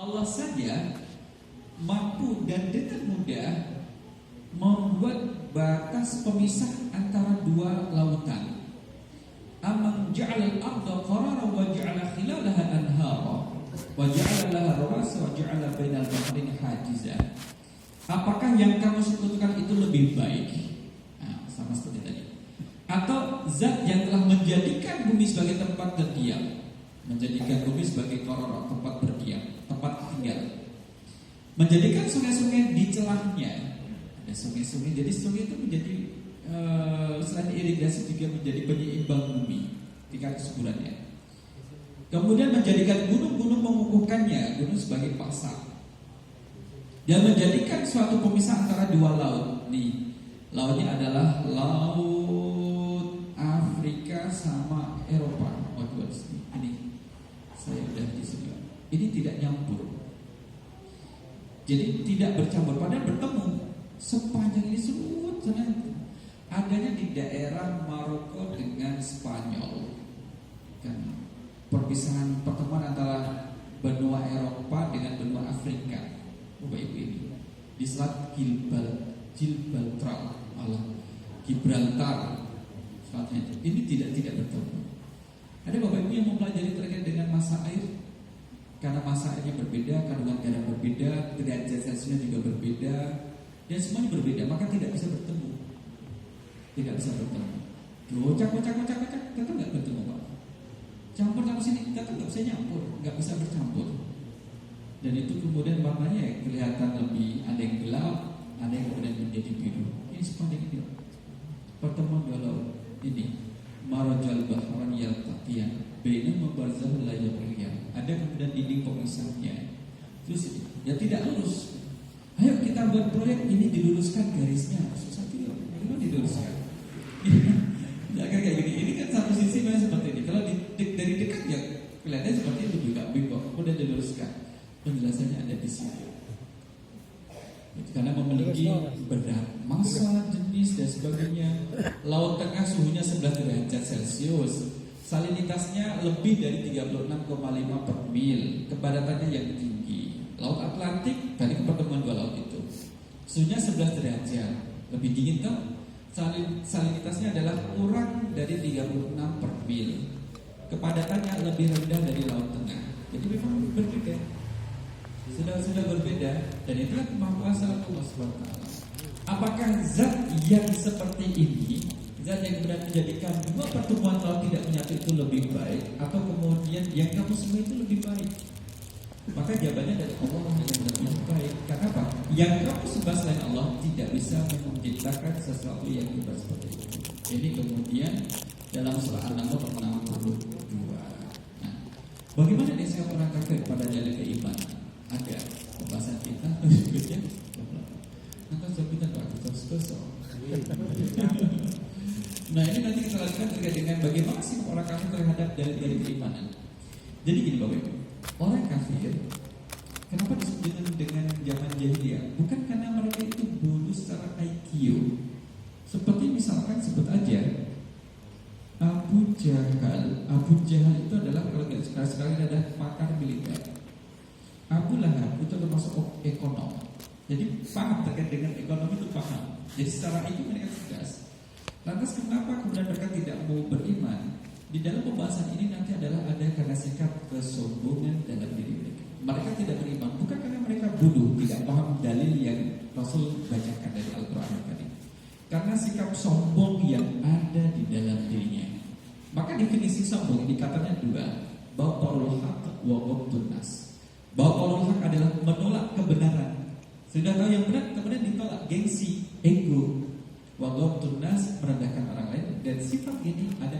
Allah saja mampu dan dengan mudah membuat batas pemisah antara dua lautan. Amman ja'ala al-ardha qararan wa ja'ala khilalaha anhara wa ja'ala laha rawasa wa ja'ala bainal bahraini hajiza. Apakah yang kamu sebutkan itu lebih baik? Nah, sama seperti tadi. Atau zat yang telah menjadikan bumi sebagai tempat berdiam, menjadikan bumi sebagai qararan, tempat berdiam, tempat tinggal, menjadikan sungai-sungai di celahnya. Ada sungai-sungai, jadi sungai itu menjadi selain irigasi juga menjadi penyeimbang bumi tingkat kesuburannya. Kemudian menjadikan gunung-gunung mengukuhkannya, gunung sebagai pasar, dan menjadikan suatu pemisah antara dua laut. Nih, lautnya adalah laut Afrika sama Eropa. Waduh, ini saya udah di sini. Ini tidak nyampur, jadi tidak bercampur, padahal bertemu sepanjang ini seluruh sana. Adanya di daerah Maroko dengan Spanyol, kan perpisahan pertemuan antara benua Eropa dengan benua Afrika. Bapak Ibu, ini di Selat Gibraltar, selatnya ini tidak bertemu. Ada Bapak Ibu yang mempelajari terkait dengan masa air, karena masa airnya berbeda, kandungan garam berbeda, derajat celciusnya juga berbeda, dan semuanya berbeda, maka tidak bisa bertemu. Tidak bisa bertemu. Kocak, kata nggak bertemu Pak. Campur sama sini, kata nggak bisa nyampur, nggak bisa bercampur. Dan itu kemudian warnanya ya kelihatan lebih, ada yang gelap, ada yang kemudian menjadi biru. Ini sepanjang ini pertemuan dua laut ini. Marajal bahran yaltaqiyan bainahuma barzakhun la yabghiyan. Ada kemudian dinding pemisahnya. Terus ya tidak lurus. Ayo kita buat proyek ini diluruskan garisnya. Susah tidak? Bagaimana diluruskan? Ya kayak gini. Ini kan satu sisi memang seperti ini. Kalau dari dekat ya kelihatan seperti itu juga bingung. Kemudian diluruskan. Penjelasannya ada di sini. Karena memiliki berat, massa, jenis dan sebagainya. Laut Tengah suhunya 11 derajat Celcius, salinitasnya lebih dari 36,5 per mil, kepadatannya yang tinggi. Laut Atlantik dari pertemuan dua laut itu suhunya 11 derajat, lebih dingin kan? Salinitasnya adalah kurang dari 36 per mil, kepadatannya lebih rendah dari Laut Tengah. Jadi memang berbeda. Sudah berbeda, dan itulah kemampuan Allah SWT. Apakah zat yang seperti ini, zat yang kemudian menjadikan dua pertemuan laut tidak menyatu itu lebih baik, atau kemudian yang kamu semua itu lebih baik? Maka jawabannya dari Allah yang lebih baik. Karena apa? Yang kamu sembah selain Allah tidak bisa menciptakan sesuatu yang hebat seperti itu. Ini kemudian dalam surah An-Naml 62. Nah, bagaimana dia sikap orang kafir pada jalan keimanan? Ada pembahasan kita berikutnya. Nanti kita kosong. Nah, ini nanti kita lanjutkan terkait dengan bagaimana sih orang kafir terhadap dalil-dalil keimanan. Jadi gini Bapak Ibu, orang kafir kenapa disebut dengan zaman jahiliyah? Bukan karena mereka itu bodoh secara IQ. Seperti misalkan sebut aja Abu Jahal. Abu Jahal itu adalah, kalau kita sekali adalah pakar militer. Abu Lahab itu termasuk ekonom. Jadi paham terkait dengan ekonomi itu paham. Jadi secara itu mereka cerdas. Lantas kenapa kemudian mereka tidak mau beriman? Di dalam pembahasan ini nanti adalah ada karena sikap kesombongan dalam diri mereka. Mereka tidak beriman bukan karena mereka bodoh, tidak paham dalil yang Rasul bacakan dari Al-Quran tadi. Karena sikap sombong yang ada di dalam dirinya. Maka definisi sombong dikatakan dua, batarul haq wa ghamtun nas. Batarul haq adalah menolak kebenaran. Sudah tahu yang benar kemudian ditolak, gengsi, ego. Wa ghamtun nas, merendahkan orang lain. Dan sifat ini ada